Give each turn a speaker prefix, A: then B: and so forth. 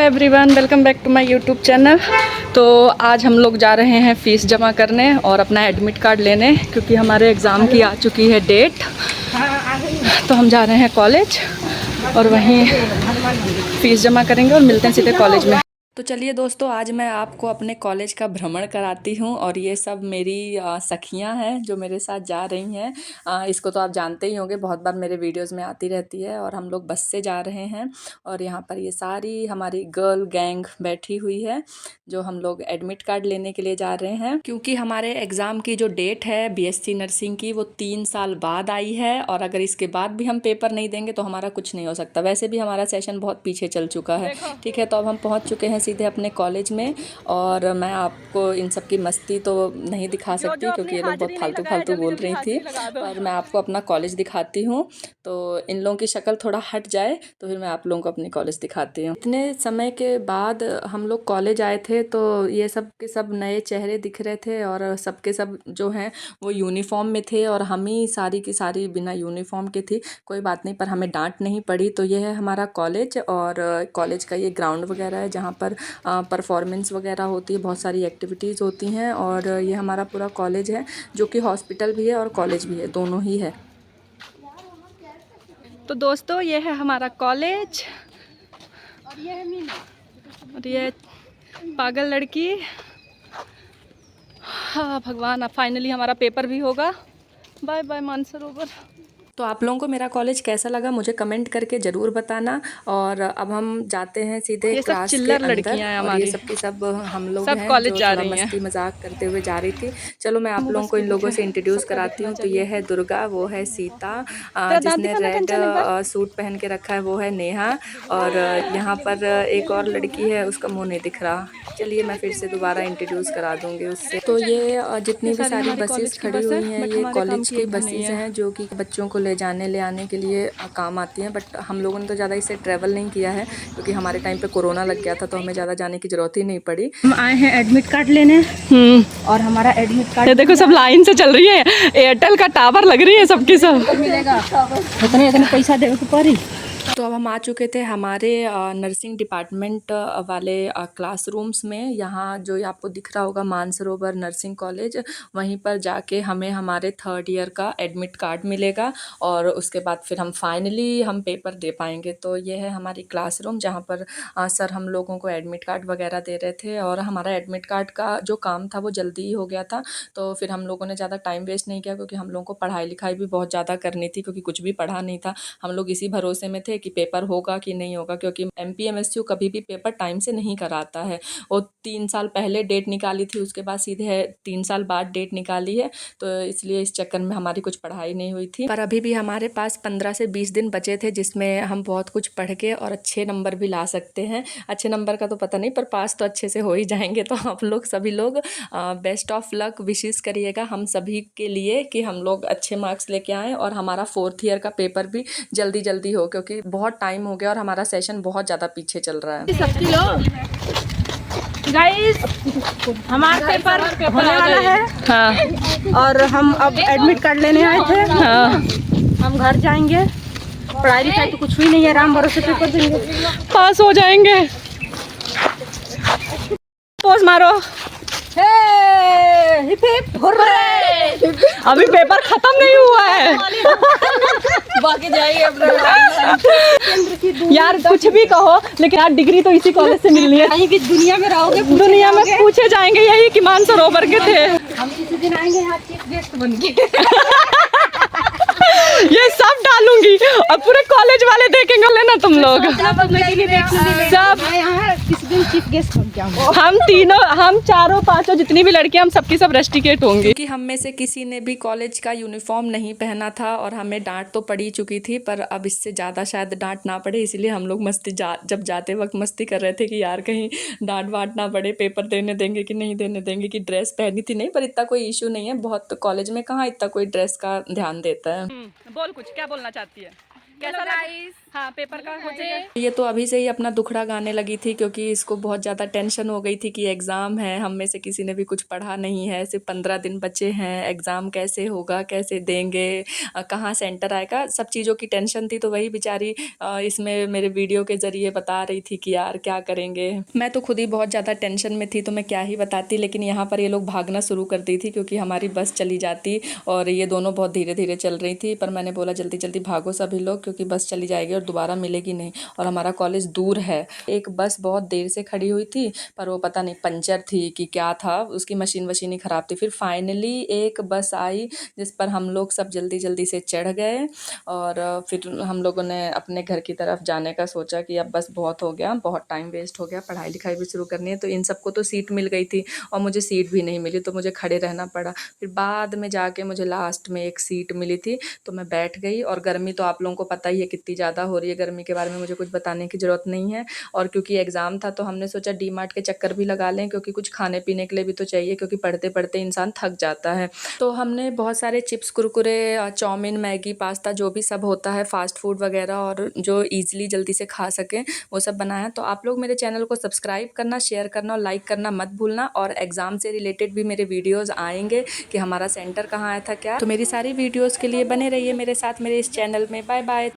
A: Everyone, welcome back to my YouTube channel. तो आज हम लोग जा रहे हैं फ़ीस जमा करने और अपना एडमिट कार्ड लेने, क्योंकि हमारे एग्ज़ाम की आ चुकी है डेट। तो हम जा रहे हैं कॉलेज और वहीं फ़ीस जमा करेंगे और मिलते हैं सीधे कॉलेज में। तो चलिए दोस्तों, आज मैं आपको अपने कॉलेज का भ्रमण कराती हूँ और ये सब मेरी सखियाँ हैं जो मेरे साथ जा रही हैं। इसको तो आप जानते ही होंगे, बहुत बार मेरे वीडियोस में आती रहती है। और हम लोग बस से जा रहे हैं और यहाँ पर ये सारी हमारी गर्ल गैंग बैठी हुई है जो हम लोग एडमिट कार्ड लेने के लिए जा रहे हैं, क्योंकि हमारे एग्ज़ाम की जो डेट है BSc नर्सिंग की वो 3 साल बाद आई है। और अगर इसके बाद भी हम पेपर नहीं देंगे तो हमारा कुछ नहीं हो सकता। वैसे भी हमारा सेशन बहुत पीछे चल चुका है। ठीक है, तो अब हम पहुँच चुके हैं सीधे अपने कॉलेज में। और मैं आपको इन सब की मस्ती तो नहीं दिखा सकती क्योंकि ये लोग बहुत फालतू फालतू बोल रही थी, पर मैं आपको अपना कॉलेज दिखाती हूँ। तो इन लोगों की शक्ल थोड़ा हट जाए तो फिर मैं आप लोगों को अपनी कॉलेज दिखाती हूँ। इतने समय के बाद हम लोग कॉलेज आए थे तो ये सब के सब नए चेहरे दिख रहे थे और सबके सब जो हैं वो यूनिफॉर्म में थे और हम ही सारी की सारी बिना यूनिफॉर्म के थी। कोई बात नहीं, पर हमें डांट नहीं पड़ी। तो ये है हमारा कॉलेज और कॉलेज का ये ग्राउंड वगैरह है जहाँ पर परफॉर्मेंस वगैरह होती है, बहुत सारी एक्टिविटीज़ होती हैं। और ये हमारा पूरा कॉलेज है जो कि हॉस्पिटल भी है और कॉलेज भी है, दोनों ही है। तो दोस्तों, ये है हमारा कॉलेज और ये है मीना और ये पागल लड़की। हाँ भगवान, अब फाइनली हमारा पेपर भी होगा। Bye bye Mansarovar. तो आप लोगों को मेरा कॉलेज कैसा लगा मुझे कमेंट करके ज़रूर बताना। और अब हम जाते हैं सीधे क्लास के अंदर और ये सब की सब हम लोग हैं जो थोड़ा मस्ती मजाक करते हुए जा रही थी। चलो मैं आप लोगों को इन लोगों से इंट्रोड्यूस कराती हूँ। तो ये है दुर्गा, वो है सीता, जिसने रेड सूट पहन के रखा है वो है नेहा, और यहाँ पर एक और लड़की है, उसका मुँह नहीं दिख रहा। चलिए मैं फिर से दोबारा इंट्रोड्यूस करा दूँगी उससे। तो ये जितनी भी सारी बसेस खड़ी हुई हैं ये कॉलेज की बसेस हैं जो कि बच्चों को ले जाने ले आने के लिए काम आती हैं। बट हम लोगों ने तो ज़्यादा इससे ट्रैवल नहीं किया है क्योंकि हमारे टाइम पे कोरोना लग गया था तो हमें ज़्यादा जाने की ज़रूरत ही नहीं पड़ी।
B: हम आए हैं एडमिट कार्ड लेने और हमारा एडमिट कार्ड
A: देखो सब लाइन से चल रही है। एयरटेल का टावर लग रही है सबकी सब।
B: मिलेगा इतने इतने पैसा दे के पड़ी।
A: तो अब हम आ चुके थे हमारे नर्सिंग डिपार्टमेंट वाले क्लासरूम्स में। यहाँ जो आपको दिख रहा होगा मानसरोवर नर्सिंग कॉलेज, वहीं पर जाके हमें हमारे 3rd ईयर का एडमिट कार्ड मिलेगा और उसके बाद फिर हम फाइनली हम पेपर दे पाएंगे। तो ये है हमारी क्लासरूम जहाँ पर सर हम लोगों को एडमिट कार्ड वगैरह दे रहे थे। और हमारा एडमिट कार्ड का जो काम था वो जल्दी ही हो गया था, तो फिर हम लोगों ने ज़्यादा टाइम वेस्ट नहीं किया क्योंकि हम लोगों को पढ़ाई लिखाई भी बहुत ज़्यादा करनी थी क्योंकि कुछ भी पढ़ा नहीं था। हम लोग इसी भरोसे में थे कि पेपर होगा कि नहीं होगा, क्योंकि MPMSU कभी भी पेपर टाइम से नहीं कराता है। वो 3 साल पहले डेट निकाली थी, उसके बाद सीधे 3 साल बाद डेट निकाली है। तो इसलिए इस चक्कर में हमारी कुछ पढ़ाई नहीं हुई थी। पर अभी भी हमारे पास 15 से 20 दिन बचे थे जिसमें हम बहुत कुछ पढ़ के और अच्छे नंबर भी ला सकते हैं। अच्छे नंबर का तो पता नहीं, पर पास तो अच्छे से हो ही जाएंगे। तो आप लोग सभी लोग बेस्ट ऑफ लक विशेस करिएगा हम सभी के लिए कि हम लोग अच्छे मार्क्स लेके आएँ और हमारा 4th ईयर का पेपर भी जल्दी जल्दी हो, क्योंकि बहुत टाइम हो गया और हमारा सेशन बहुत ज़्यादा पीछे चल रहा है।
B: सबकी लोग गाइस, हमारा पेपर होने वाला है।
A: हाँ,
B: और हम अब एडमिट कार्ड लेने आए थे।
A: हाँ,
B: हम घर जाएंगे। पढ़ाई लिखाई तो कुछ भी नहीं है, राम भरोसे पेपर देंगे,
A: पास हो जाएंगे। पोज मारो।
B: Hip hip hurray.
A: अभी पेपर खत्म नहीं हुआ है।
B: बाकी जाइए अपना।
A: यार कुछ भी कहो, लेकिन यार डिग्री तो इसी कॉलेज से मिलनी है।
B: कहीं भी दुनिया में रहोगे,
A: दुनिया में पूछे जाएंगे यही कि मानसरोवर के थे।
B: हम किसी दिन आएंगे यहाँ चीफ गेस्ट बन के।
A: ये सब डालूंगी और पूरे कॉलेज वाले देखेंगे लेना तुम लोग सब।
B: किसी दिन चीफ गेस्ट बन के आऊंगा।
A: हम तीनों, हम चारों पांचों जितनी भी लड़कियां, हम सबकी सब रस्टिकेट होंगे। क्योंकि हम में से किसी ने भी कॉलेज का यूनिफॉर्म नहीं पहना था और हमें डांट तो पड़ी चुकी थी, पर अब इससे ज़्यादा शायद डांट ना पड़े, इसीलिए हम लोग जब जाते वक्त मस्ती कर रहे थे कि यार कहीं डांट वाट ना पड़े, पेपर देने देंगे कि नहीं देने देंगे, कि ड्रेस पहनी थी नहीं। पर इतना कोई इशू नहीं है, बहुत कॉलेज में कहाँ इतना कोई ड्रेस का ध्यान देता है। बोल, कुछ क्या बोलना चाहती है? कैसा लगा?
B: गाइस,
A: हाँ, पेपर का
B: मुझे
A: ये तो अभी से ही अपना दुखड़ा गाने लगी थी क्योंकि इसको बहुत ज़्यादा टेंशन हो गई थी कि एग्ज़ाम है, हम में से किसी ने भी कुछ पढ़ा नहीं है, सिर्फ 15 दिन बचे हैं, एग्ज़ाम कैसे होगा, कैसे देंगे, कहाँ सेंटर आएगा, सब चीज़ों की टेंशन थी। तो वही बेचारी इसमें मेरे वीडियो के ज़रिए बता रही थी कि यार क्या करेंगे। मैं तो खुद ही बहुत ज़्यादा टेंशन में थी तो मैं क्या ही बताती, लेकिन यहाँ पर ये लोग भागना शुरू कर दी थी क्योंकि हमारी बस चली जाती और ये दोनों बहुत धीरे धीरे चल रही थी। पर मैंने बोला जल्दी जल्दी भागो सभी लोग क्योंकि बस चली जाएगी और दोबारा मिलेगी नहीं और हमारा कॉलेज दूर है। एक बस बहुत देर से खड़ी हुई थी पर वो पता नहीं पंचर थी कि क्या था, उसकी मशीन वशीन ही ख़राब थी। फिर फाइनली एक बस आई जिस पर हम लोग सब जल्दी जल्दी से चढ़ गए और फिर हम लोगों ने अपने घर की तरफ जाने का सोचा कि अब बस बहुत हो गया, बहुत टाइम वेस्ट हो गया, पढ़ाई लिखाई भी शुरू करनी है। तो इन सबको तो सीट मिल गई थी और मुझे सीट भी नहीं मिली तो मुझे खड़े रहना पड़ा। फिर बाद में जाके मुझे लास्ट में एक सीट मिली थी तो मैं बैठ गई। और गर्मी तो आप लोगों को पता ही है कितनी ज़्यादा हो रही है, गर्मी के बारे में मुझे कुछ बताने की ज़रूरत नहीं है। और क्योंकि एग्ज़ाम था तो हमने सोचा डी मार्ट के चक्कर भी लगा लें क्योंकि कुछ खाने पीने के लिए भी तो चाहिए क्योंकि पढ़ते पढ़ते इंसान थक जाता है। तो हमने बहुत सारे chips, Kurkure, chowmein, Maggi, pasta जो भी सब होता है फास्ट फूड वगैरह और जो ईजिली जल्दी से खा सकें वो सब बनाया। तो आप लोग मेरे चैनल को सब्सक्राइब करना, शेयर करना और लाइक करना मत भूलना। और एग्ज़ाम से रिलेटेड भी मेरे वीडियोस आएंगे कि हमारा सेंटर कहाँ आया था क्या। तो मेरी सारी वीडियोस के लिए बने रहिए मेरे साथ मेरे इस चैनल में। Bye bye.